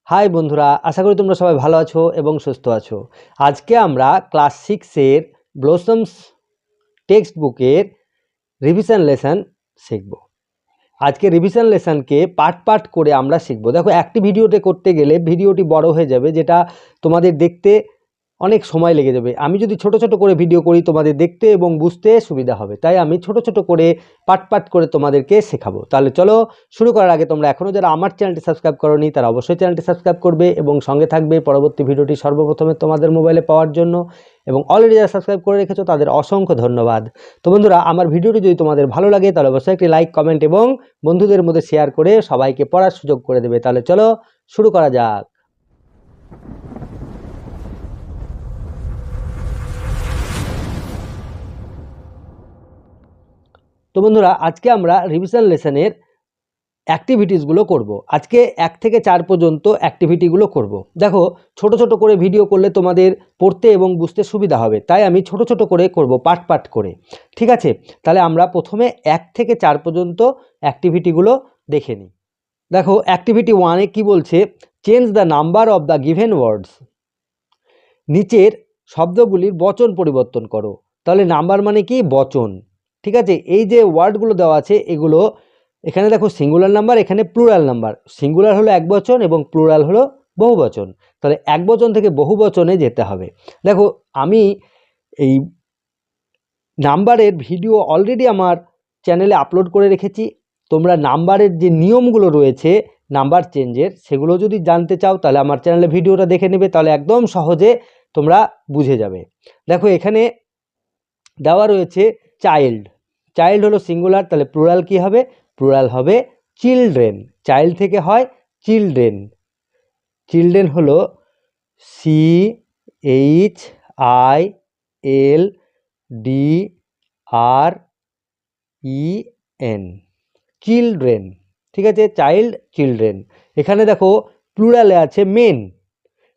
High বন্ধুরা, আশা করি তোমরা সবাই ভালো আছো এবং সুস্থ আছো। আজকে আমরা ক্লাস 6 এর ব্লসমস টেক্সট বুকের রিভিশন লেসন শিখব। আজকে রিভিশন লেসনকে পার্ট পার্ট করে আমরা শিখব। দেখো, একটি ভিডিওতে করতে গেলে ভিডিওটি বড় হয়ে যাবে, যেটা তোমাদের দেখতে অনেক সময় লেগে যাবে। আমি যদি ছোট ছোট করে ভিডিও করি তোমাদের দেখতে এবং বুঝতে সুবিধা হবে, তাই আমি ছোট ছোট করে পার্ট পার্ট করে তোমাদেরকে শেখাবো। তাহলে চলো শুরু করার আগে তোমরা এখনও যারা আমার চ্যানেলটি সাবস্ক্রাইব করোনি তারা অবশ্যই চ্যানেলটি সাবস্ক্রাইব করবে এবং সঙ্গে থাকবে পরবর্তী ভিডিওটি সর্বপ্রথমে তোমাদের মোবাইলে পাওয়ার জন্য। এবং অলরেডি যারা সাবস্ক্রাইব করে রেখেছো তাদের অসংখ্য ধন্যবাদ। তো বন্ধুরা, আমার ভিডিওটি যদি তোমাদের ভালো লাগে তাহলে অবশ্যই একটি লাইক, কমেন্ট এবং বন্ধুদের মধ্যে শেয়ার করে সবাইকে পড়ার সুযোগ করে দেবে। তাহলে চলো শুরু করা যাক। তো বন্ধুরা, আজকে আমরা রিভিশন লেসনের অ্যাক্টিভিটিসগুলো করব। আজকে 1 থেকে 4 পর্যন্ত অ্যাক্টিভিটিগুলো করব। দেখো, ছোট ছোট করে ভিডিও করলে তোমাদের পড়তে এবং বুঝতে সুবিধা হবে, তাই আমি ছোট ছোট করে করব, পার্ট পার্ট করে। ঠিক আছে, তাহলে আমরা প্রথমে 1 থেকে 4 পর্যন্ত অ্যাক্টিভিটিগুলো দেখে নিই। দেখো, অ্যাক্টিভিটি 1-এ কী বলছে? Change the number of the given words. নিচের শব্দগুলির বচন পরিবর্তন করো। তাহলে নাম্বার মানে কি? বচন। ঠিক আছে, এই যে ওয়ার্ডগুলো দেওয়া আছে এগুলো, এখানে দেখো সিঙ্গুলার নাম্বার, এখানে প্লুরাল নাম্বার। সিঙ্গুলার হলো এক বচন এবং প্লুরাল হলো বহু বচন। তাহলে এক বচন থেকে বহু বচনে যেতে হবে। দেখো, আমি এই নাম্বারের ভিডিও অলরেডি আমার চ্যানেলে আপলোড করে রেখেছি। তোমরা নাম্বারের যে নিয়মগুলো রয়েছে নাম্বার চেঞ্জের, সেগুলো যদি জানতে চাও তাহলে আমার চ্যানেলে ভিডিওটা দেখে নেবে, তাহলে একদম সহজে তোমরা বুঝে যাবে। দেখো, এখানে দেওয়া রয়েছে চাইল্ড। চাইল্ড হলো সিঙ্গুলার, তাহলে প্লুরাল কি হবে? প্লুরাল হবে চিলড্রেন। চাইল্ড থেকে হয় চিলড্রেন। চিলড্রেন হলো CHILDREN, চিলড্রেন। ঠিক আছে, চাইল্ড, চিলড্রেন। এখানে দেখো প্লুরালে আছে মেন।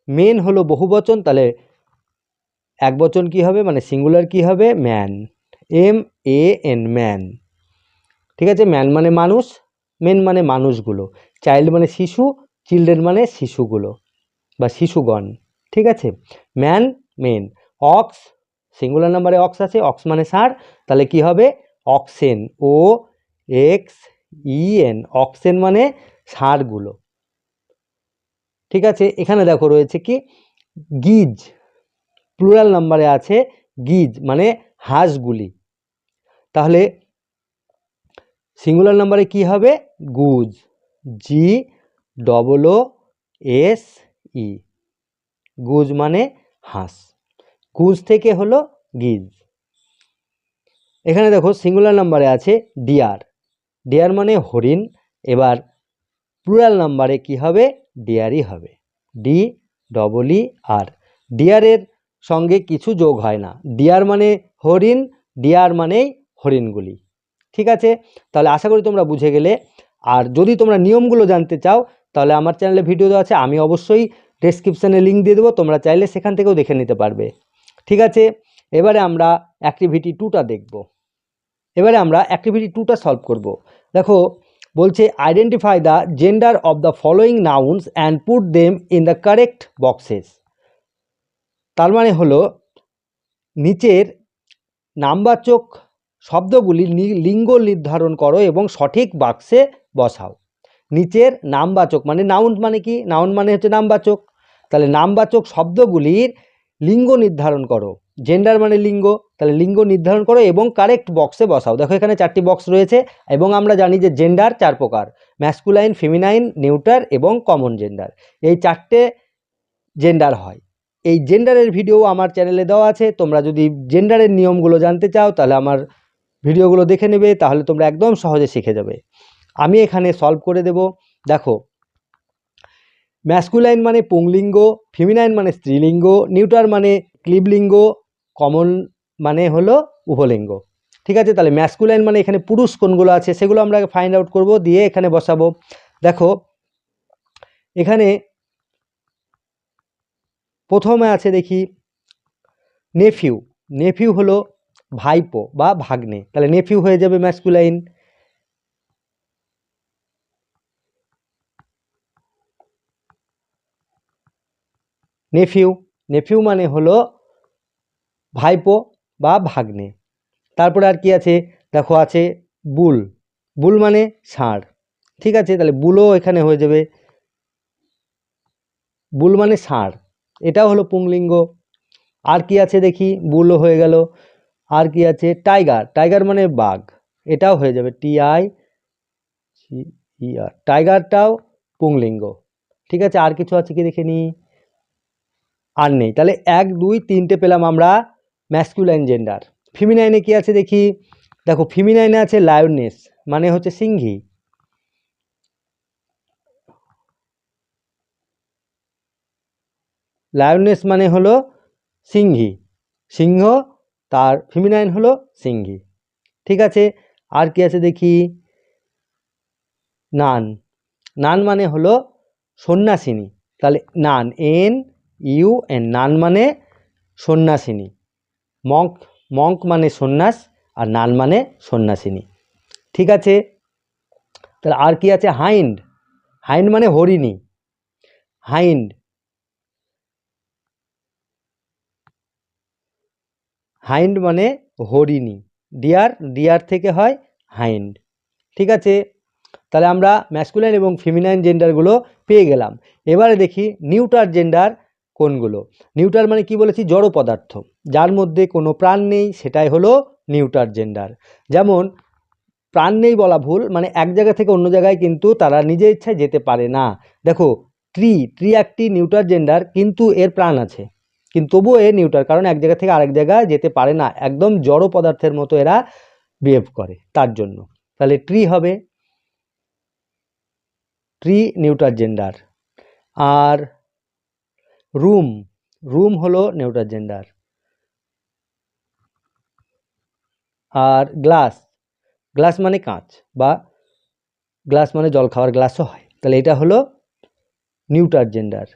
মেন হলো বহুবচন, তাহলে এক বচন কি হবে, মানে সিঙ্গুলার কি হবে? ম্যান। MAN, man. ঠিক আছে, ম্যান মানে মানুষ, মেন মানে মানুষগুলো, চাইল্ড মানে শিশু, চিলড্রেন মানে শিশুগুলো বা শিশুগণ। ঠিক আছে, ম্যান, মেন। অক্স, সিঙ্গুলার নাম্বারে অক্স আছে, অক্স মানে ষাঁড়, তাহলে কি হবে? অক্সেন, OXEN, অক্সেন মানে ষাঁড়গুলো। ঠিক আছে, এখানে দেখো রয়েছে কি? গিজ, প্লুরাল নাম্বারে আছে গিজ মানে হাঁসগুলি। তাহলে সিঙ্গুলার নাম্বারে কি হবে? গুজ, GOOSE, গুজ মানে হাঁস। গুজ থেকে হলো গিজ। এখানে দেখো সিঙ্গুলার নাম্বারে আছে ডিয়ার। ডিয়ার মানে হরিণ। এবার প্লুরাল নাম্বারে কি হবে? ডিয়ারই হবে, DEER। ডিয়ারের সঙ্গে কিছু যোগ হয় না। ডিয়ার মানে হরিণ, ডিয়ার মানেই হরিণগুলি। ঠিক আছে, তাহলে আশা করি তোমরা বুঝে গেলে। আর যদি তোমরা নিয়মগুলো জানতে চাও তাহলে আমার চ্যানেলে ভিডিও দেওয়া আছে, আমি অবশ্যই ডেসক্রিপশানে লিঙ্ক দিয়ে দেবো, তোমরা চাইলে সেখান থেকেও দেখে নিতে পারবে। ঠিক আছে, এবারে আমরা অ্যাক্টিভিটি 2টা দেখব। এবারে আমরা অ্যাক্টিভিটি 2টা সলভ করব। দেখো, বলছে identify the gender of the following nouns and put them in the correct boxes. তার মানে হলো নিচের নামবাচক শব্দগুলি লিঙ্গ নির্ধারণ করো এবং সঠিক বাক্সে বসাও। নিচের নামবাচক মানে নাউন মানে কি? নাউন মানে হচ্ছে নামবাচক। তাহলে নামবাচক শব্দগুলির লিঙ্গ নির্ধারণ করো। জেন্ডার মানে লিঙ্গ, তাহলে লিঙ্গ নির্ধারণ করো এবং কারেক্ট বক্সে বসাও। দেখো, এখানে 4টি বক্স রয়েছে এবং আমরা জানি যে জেন্ডার 4 প্রকার: ম্যাসকুলাইন, ফেমিনাইন, নিউটার এবং কমন জেন্ডার। এই 4টে জেন্ডার হয়। এই জেন্ডারের ভিডিও আমার চ্যানেলে দেওয়া আছে, তোমরা যদি জেন্ডারের নিয়মগুলো জানতে চাও তাহলে আমার ভিডিওগুলো দেখে নেবে, তাহলে তোমরা একদম সহজে শিখে যাবে। আমি এখানে সলভ করে দেব। দেখো, ম্যাসকুলাইন মানে পুংলিঙ্গ, ফেমিনাইন মানে স্ত্রীলিঙ্গ, নিউটার মানে ক্লীবলিঙ্গ, কমন মানে হলো উভলিঙ্গ। ঠিক আছে, তাহলে ম্যাসকুলাইন মানে এখানে পুরুষ কোনগুলো আছে সেগুলো আমরা ফাইন্ড আউট করব, দিয়ে এখানে বসাবো। দেখো, এখানে প্রথমে আছে দেখি নেফিউ। নেফিউ হলো ভাইপো বা ভাগ্নে, তাহলে নেফিউ হয়ে যাবে ম্যাসকুলাইন। নেফিউ, নেফিউ মানে হলো ভাইপো বা ভাগ্নে। তারপরে আর কি আছে দেখো, আছে বুল, বুল মানে ষাঁড়, ঠিক আছে, তাহলে বুলও এখানে হয়ে যাবে, বুল মানে ষাঁড়, এটাও হলো পুংলিঙ্গ। আর কি আছে দেখি, বুলও হয়ে গেল, আর কি আছে টাইগার, টাইগার মানে বাঘ, এটাও হয়ে যাবে TIGER, টাইগারটাও পুংলিঙ্গ। ঠিক আছে, আর কিছু আছে কি দেখে নি, আর নেই। তাহলে 1 2 3টে পেলাম আমরা ম্যাসকুলাইন জেন্ডার। ফিমিনাইনে কি আছে দেখি, দেখো ফিমিনাইনে আছে লায়নেস মানে হচ্ছে সিংহী, লায়নেস মানে হলো সিংহী, সিংহ, তার ফিমিনাইন হলো সিংহী। ঠিক আছে, আর কি আছে দেখি, নান, নান মানে হলো সন্ন্যাসিনী, তাহলে নান NUN, নান মানে সন্ন্যাসিনী, মঙ্ক, মঙ্ক মানে সন্ন্যাস, আর নান মানে সন্ন্যাসিনী। ঠিক আছে, তাহলে আর কি আছে, হাইন্ড, হাইন্ড মানে হরিণী, হাইন্ড, হাইন্ড মানে হরিণী, ডিয়ার, ডিয়ার থেকে হয় হাইন্ড। ঠিক আছে, তাহলে আমরা ম্যাসকুলাইন এবং ফেমিনাইন জেন্ডারগুলো পেয়ে গেলাম। এবারে দেখি নিউটার জেন্ডার কোনগুলো। নিউটার মানে কি বলেছি, জড় পদার্থ, যার মধ্যে কোনো প্রাণ নেই, সেটাই হলো নিউটার জেন্ডার। যেমন প্রাণ নেই বলা ভুল, মানে এক জায়গা থেকে অন্য জায়গায় কিন্তু তারা নিজের ইচ্ছায় যেতে পারে না। দেখো ট্রি, ট্রি একটি নিউটার জেন্ডার, কিন্তু এর প্রাণ আছে, কিন্তু তবুও এ নিউটার, কারণ এক জায়গা থেকে আরেক জায়গায় যেতে পারে না, একদম জড় পদার্থের মতো এরা বিহেভ করে, তার জন্য। তাহলে ট্রি হবে, ট্রি নিউটার জেন্ডার। আর রুম, রুম হলো নিউটার জেন্ডার। আর গ্লাস, গ্লাস মানে কাঁচ, বা গ্লাস মানে জল খাওয়ার গ্লাসও হয়, তাহলে এটা হলো নিউটার জেন্ডার।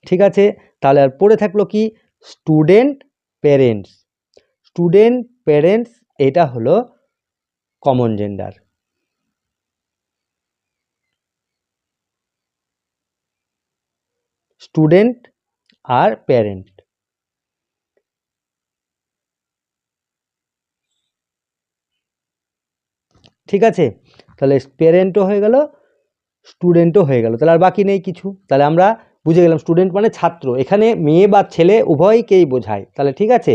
ঠিক আছে, তাহলে আর পড়ে থাকলো কি, স্টুডেন্ট প্যারেন্টস, স্টুডেন্ট প্যারেন্টস এটা হলো কমন জেন্ডার। স্টুডেন্ট আর প্যারেন্ট। ঠিক আছে, তাহলে প্যারেন্টও হয়ে গেল, স্টুডেন্টও হয়ে গেল, তাহলে আর বাকি নেই কিছু। তাহলে আমরা বুঝে গেলাম স্টুডেন্ট মানে ছাত্র, এখানে মেয়ে বা ছেলে উভয়কেই বোঝায়, তাহলে ঠিক আছে।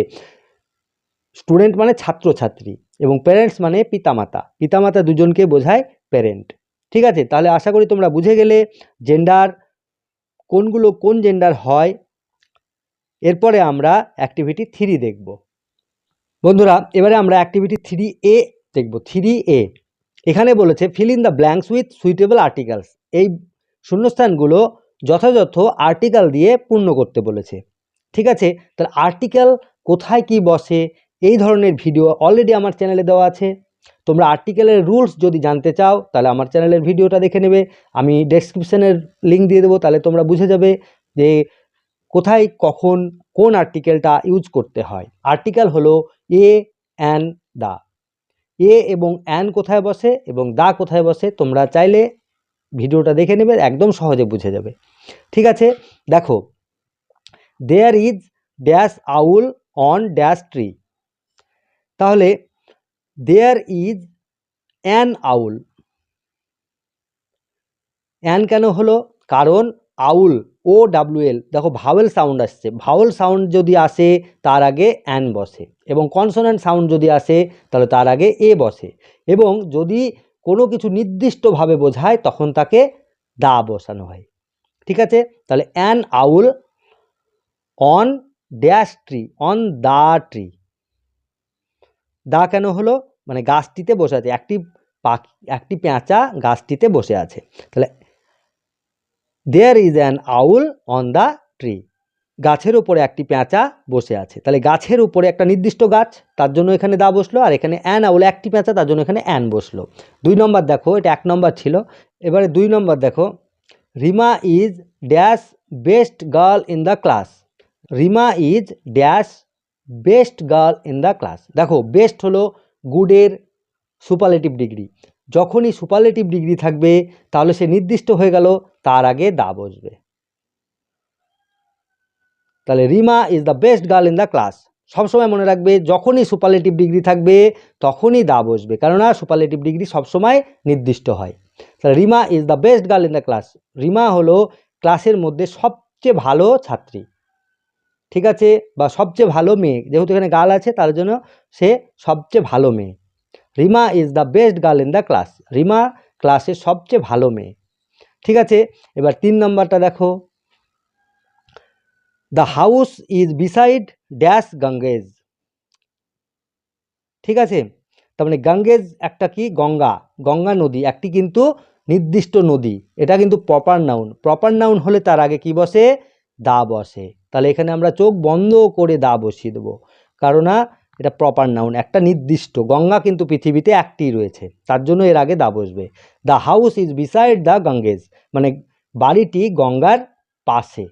স্টুডেন্ট মানে ছাত্রছাত্রী, এবং প্যারেন্টস মানে পিতামাতা, পিতামাতা দুজনকে বোঝায় প্যারেন্ট। ঠিক আছে, তাহলে আশা করি তোমরা বুঝে গেলে জেন্ডার কোনগুলো কোন জেন্ডার হয়। এরপরে আমরা অ্যাক্টিভিটি 3 দেখব। বন্ধুরা এবারে আমরা অ্যাক্টিভিটি 3A দেখব। 3A এখানে বলেছে feel in the blanks with suitable articles, এই শূন্যস্থানগুলো যথাযথ আর্টিকেল দিয়ে পূর্ণ করতে বলেছে। ঠিক আছে, তাহলে আর্টিকেল কোথায় কি বসে, এই ধরনের ভিডিও অলরেডি আমার চ্যানেলে দেওয়া আছে। তোমরা আর্টিকেলের রুলস যদি জানতে চাও তাহলে আমার চ্যানেলের ভিডিওটা দেখে নেবে, আমি ডেসক্রিপশনের লিঙ্ক দিয়ে দেবো, তাহলে তোমরা বুঝে যাবে যে কোথায় কখন কোন আর্টিকেলটা ইউজ করতে হয়। আর্টিকেল হলো এ, অ্যান, দা, এ এবং অ্যান কোথায় বসে এবং দা কোথায় বসে, তোমরা চাইলে ভিডিওটা দেখে নেবে, একদম সহজে বুঝে যাবে। ঠিক আছে, দেখো there is dash owl on dash tree, তাহলে there is an owl, an কেন হলো, কারণ আউল OWL, দেখো ভাওয়েল সাউন্ড আসছে, ভাওয়েল সাউন্ড যদি আসে তার আগে অ্যান বসে, এবং কনসোনেন্ট সাউন্ড যদি আসে তাহলে তার আগে এ বসে, এবং যদি কোনো কিছু নির্দিষ্টভাবে বোঝায় তখন তাকে দা বসানো হয়। ঠিক আছে, তাহলে an owl on dash tree, on the tree, the কেন হলো, মানে গাছটিতে বসে আছে, একটি পাখি, একটি পেঁচা গাছটিতে বসে আছে, তাহলে there is an owl on the tree, গাছের উপরে একটি পেঁচা বসে আছে, তাহলে গাছের উপরে একটা নির্দিষ্ট গাছ, তার জন্য এখানে দা বসলো, আর এখানে অ্যান আউল একটি পেঁচা, তার জন্য এখানে অ্যান বসলো। 2 নম্বর দেখো, এটা 1 নম্বর ছিল, এবারে 2 নম্বর দেখো, Rima is dash best girl in the class, Rima is dash best girl in the class, দেখো বেস্ট হলো গুডের সুপারলেটিভ ডিগ্রি, যখনই সুপারলেটিভ ডিগ্রি থাকবে তাহলে সে নির্দিষ্ট হয়ে গেল, তার আগে দা বসবে। তাহলে Rima is the best girl in the class, সবসময় মনে রাখবে যখনই সুপারলেটিভ ডিগ্রি থাকবে তখনই দা বসবে, কেননা সুপারলেটিভ ডিগ্রি সবসময় নির্দিষ্ট হয়। তাহলে Rima is the best girl in the class, Rima হলো ক্লাসের মধ্যে সবচেয়ে ভালো ছাত্রী, ঠিক আছে, বা সবচেয়ে ভালো মেয়ে, যেহেতু এখানে গার্ল আছে তার জন্য সে সবচেয়ে ভালো মেয়ে। Rima is the best girl in the class, Rima ক্লাসের সবচেয়ে ভালো মেয়ে, ঠিক আছে। এবার 3 নম্বরটা দেখো, the house is beside dash Ganges, ঠিক আছে। তার মানে গঙ্গেজ একটা কি, গঙ্গা, গঙ্গা নদী একটি কিন্তু নির্দিষ্ট নদী, এটা কিন্তু প্রপার নাউন, প্রপার নাউন হলে তার আগে কি বসে, দা বসে। তাহলে এখানে আমরা চোখ বন্ধ করে দা বসিয়ে দেবো, কারণ এটা প্রপার নাউন, একটা নির্দিষ্ট, গঙ্গা কিন্তু পৃথিবীতে একটি রয়েছে, তার জন্য এর আগে দা বসবে। The house is beside the Ganges, মানে বাড়িটি গঙ্গার পাশে,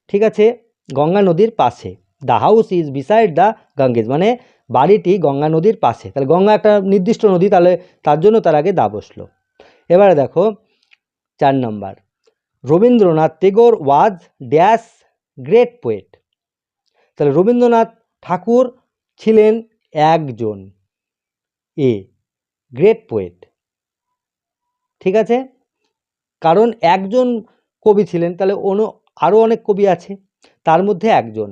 ঠিক আছে, গঙ্গা নদীর পাশে। The house is beside the Ganges মানে বাড়িটি গঙ্গা নদীর পাশে, তাহলে গঙ্গা একটা নির্দিষ্ট নদী, তাহলে তার জন্য তার আগে দা বসলো। এবারে দেখো 4 নম্বর, Rabindranath Tagore was dash great poet, তাহলে রবীন্দ্রনাথ ঠাকুর ছিলেন একজন এ গ্রেট পোয়েট, ঠিক আছে, কারণ একজন কবি ছিলেন, তাহলে আরও অনেক কবি আছে, তার মধ্যে একজন,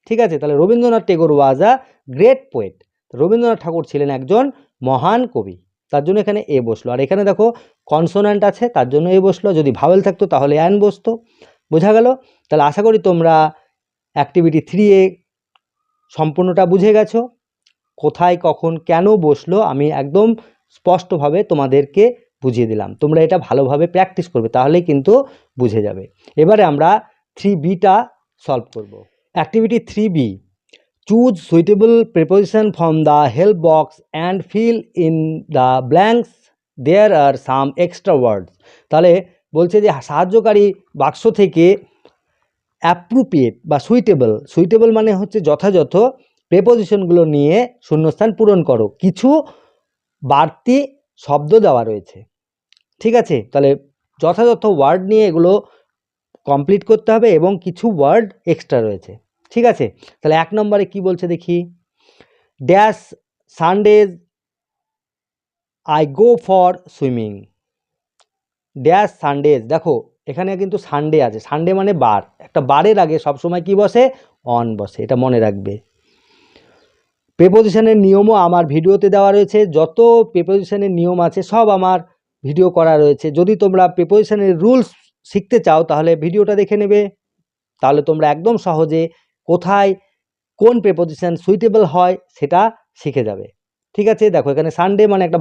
ঠিক আছে। তাহলে রবীন্দ্রনাথ টেগোর ওয়াজ আ গ্রেট পোয়েট, রবীন্দ্রনাথ ঠাকুর ছিলেন একজন মহান কবি, তার জন্য এখানে এ বসলো। আর এখানে দেখো কনসোনান্ট আছে, তার জন্য এ বসলো, যদি ভাওয়েল থাকতো তাহলে অ্যান বসতো, বোঝা গেল। তাহলে আশা করি তোমরা অ্যাক্টিভিটি 3 সম্পূর্ণটা বুঝে গেছো, কোথায় কখন কেন বসলো আমি একদম স্পষ্টভাবে তোমাদেরকে বুঝিয়ে দিলাম, তোমরা এটা ভালোভাবে প্র্যাকটিস করবে, তাহলেই কিন্তু বুঝে যাবে। এবারে আমরা 3Bটা সলভ করব। Activity 3B, choose suitable preposition from the help box and fill in the blanks, there are some extra words, তাহলে বলছে যে সাহায্যকারী বাক্স থেকে অ্যাপ্রোপ্রিয়েট বা সুইটেবল, সুইটেবল মানে হচ্ছে যথাযথ, প্রেপোজিশনগুলো নিয়ে শূন্যস্থান পূরণ করো, কিছু বাড়তি শব্দ দেওয়া রয়েছে, ঠিক আছে। তাহলে যথাযথ ওয়ার্ড নিয়ে এগুলো কমপ্লিট করতে হবে এবং কিছু ওয়ার্ড এক্সট্রা রয়েছে, ঠিক আছে। তাহলে 1 নম্বরে কি বলছে দেখি, dash Sundays I go for swimming, dash Sundays, দেখো এখানে কিন্তু সানডে আছে, সানডে মানে বার, একটা বারের আগে সবসময় কি বসে, অন বসে, এটা মনে রাখবে। প্রেপোজিশনের নিয়মও আমার ভিডিওতে দেওয়া রয়েছে, যত প্রেপোজিশনের নিয়ম আছে সব আমার ভিডিও করা রয়েছে, যদি তোমরা প্রেপোজিশনের রুলস শিখতে চাও তাহলে ভিডিওটা দেখে নেবে, তাহলে তোমরা একদম সহজে কোথায় কোন প্রেপোজিশন সুইটেবল হয় সেটা শিখে যাবে, ঠিক আছে। দেখো এখানে সানডে মানে একটা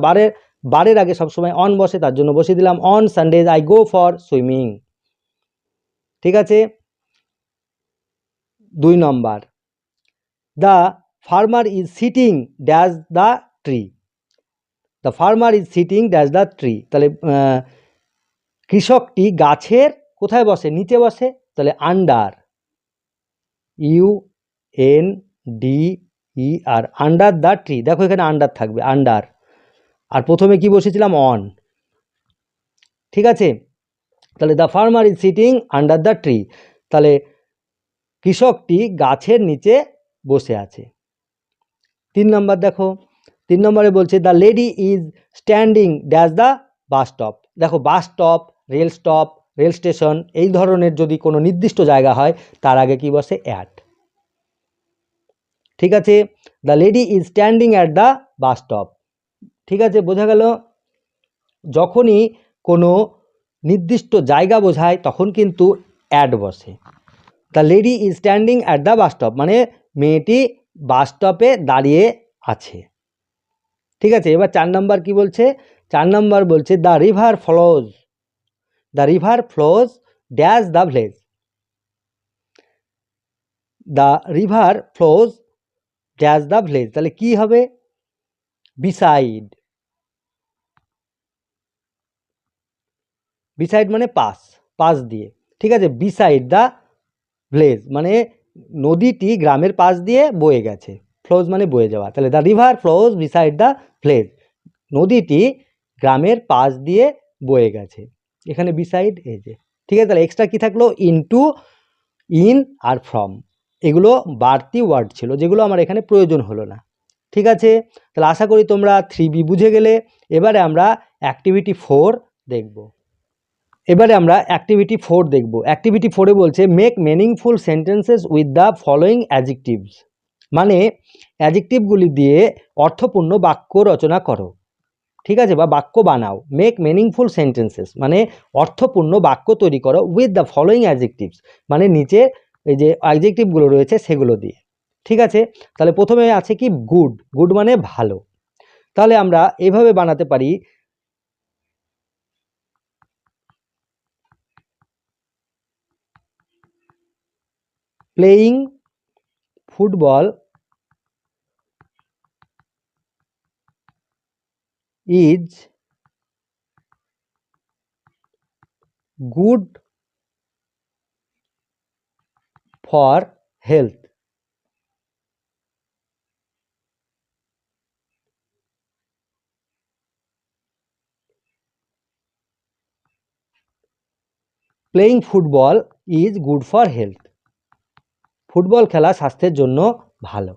বারের আগে সবসময় অন বসে, তার জন্য বসিয়ে দিলাম on Sundays I go for swimming, ঠিক আছে। 2 নম্বর, the farmer is sitting dash the tree, the farmer is sitting dash the tree, তাহলে কৃষকটি গাছের কোথায় বসে, নিচে বসে, তাহলে under, UNDER, under the tree, দেখো এখানে আন্ডার থাকবে, আন্ডার, আর প্রথমে কি বসেছিলাম অন, ঠিক আছে। তাহলে the farmer is sitting under the tree, তাহলে কৃষকটি গাছের নিচে বসে আছে। 3 নম্বর দেখো, 3 নম্বরে বলছে the lady is standing dash the bus stop, দেখো বাস স্টপ, রেল স্টেশন এই ধরনের যদি কোনো নির্দিষ্ট জায়গা হয় তার আগে কি বসে, অ্যাট, ঠিক আছে। The lady is standing at the bus stop, ঠিক আছে, বোঝা গেল। যখনই কোনো নির্দিষ্ট জায়গা বোঝায় তখন কিন্তু অ্যাট বসে। The lady is standing at the bus stop মানে মেয়েটি বাস স্টপে দাঁড়িয়ে আছে, ঠিক আছে। এবার 4 নম্বর কি বলছে, 4 নম্বর বলছে the river flows dash the village, the river flows dash the village, তাহলে কি হবে, বিসাইড, বিসাইড মানে পাশ দিয়ে, ঠিক আছে, বিসাইড দ্য ভিলেজ মানে নদীটি গ্রামের পাশ দিয়ে বয়ে গেছে, ফ্লোজ মানে বয়ে যাওয়া, তাহলে the river flows beside the village, নদীটি গ্রামের পাশ দিয়ে বয়ে গেছে, এখানে বিসাইড এই যে। ঠিক আছে, তাহলে এক্সট্রা কি থাকলো, ইনটু, ইন আর ফ্রম, এগুলো বাড়তি ওয়ার্ড ছিল যেগুলো আমার এখানে প্রয়োজন হলো না। ঠিক আছে, তাহলে আশা করি তোমরা 3B বুঝে গেলে। এবারে আমরা অ্যাক্টিভিটি 4 দেখব। এবারে আমরা অ্যাক্টিভিটি 4 দেখব। অ্যাক্টিভিটি 4-এ বলছে make meaningful sentences with the following adjectives, মানে অ্যাডজেক্টিভগুলি দিয়ে অর্থপূর্ণ বাক্য রচনা করো। ঠিক আছে, বা বাক্য বানাও। মেক মিনিংফুল সেন্টেন্সেস মানে অর্থপূর্ণ বাক্য তৈরি করো উইথ দ্য ফলোয়িং অ্যাডজেক্টিভস, মানে নিচে এই যে অ্যাডজেক্টিভগুলো রয়েছে সেগুলো দিয়ে। ঠিক আছে, তাহলে প্রথমে আছে কি গুড, গুড মানে ভালো। তাহলে আমরা এইভাবে বানাতে পারি, playing football is good for health. Playing football is good for health, football খেলা স্বাস্থ্যের জন্য ভালো।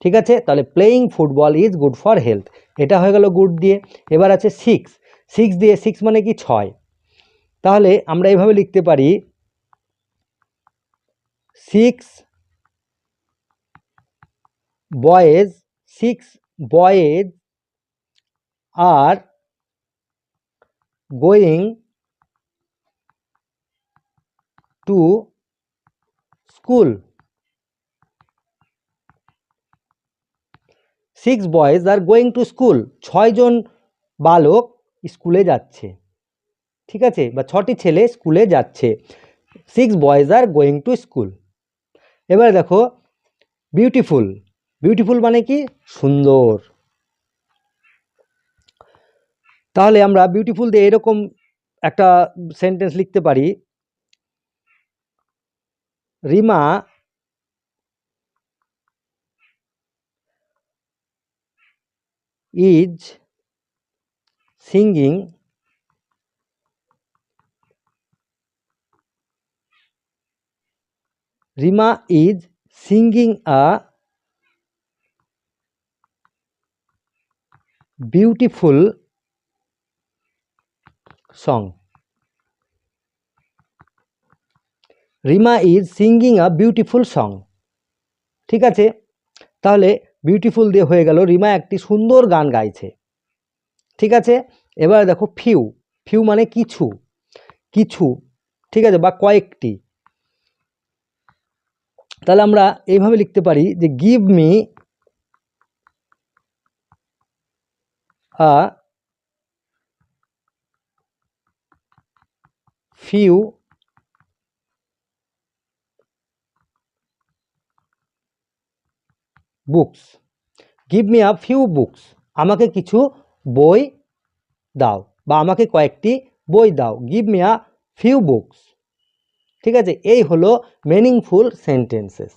ঠিক আছে, তাহলে playing football is good for health, এটা হয়ে গেল গুড দিয়ে। এবার আছে সিক্স, সিক্স দিয়ে, সিক্স মানে কি 6, তাহলে আমরা এইভাবে লিখতে পারি 6 boys, 6 boys are going to school. 6 boys are going to school, 6জন বালক স্কুলে যাচ্ছে। ঠিক আছে, বা 6টি ছেলে স্কুলে যাচ্ছে। 6 boys are going to school. এবার দেখো বিউটিফুল, বিউটিফুল মানে কি সুন্দর। তাহলে আমরা বিউটিফুল দিয়ে এরকম একটা সেন্টেন্স লিখতে পারি, Rima is singing Rima is singing a beautiful song. Rima is singing a beautiful song. ঠিক আছে, তাহলে বিউটিফুল দিয়ে হয়ে গেল রিমা একটি সুন্দর গান গাইছে। ঠিক আছে, এবার দেখো ফিউ, ফিউ মানে কিছু, কিছু। ঠিক আছে, বা কয়েকটি। তাহলে আমরা এইভাবে লিখতে পারি যে give me a few books, give me a few books, আমাকে কিছু বই দাও, বা আমাকে কয়েকটি বই দাও, give me a few books. ঠিক আছে, এই হলো মিনিংফুল সেন্টেন্সেস।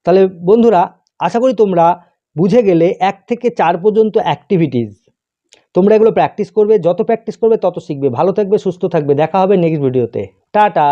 তাহলে বন্ধুরা আশা করি তোমরা বুঝে গেলে 1 থেকে 4 পর্যন্ত অ্যাক্টিভিটিস। তোমরা এগুলো প্র্যাকটিস করবে, যত প্র্যাকটিস করবে তত শিখবে। ভালো থাকবে, সুস্থ থাকবে, দেখা হবে নেক্সট ভিডিওতে। টাটা।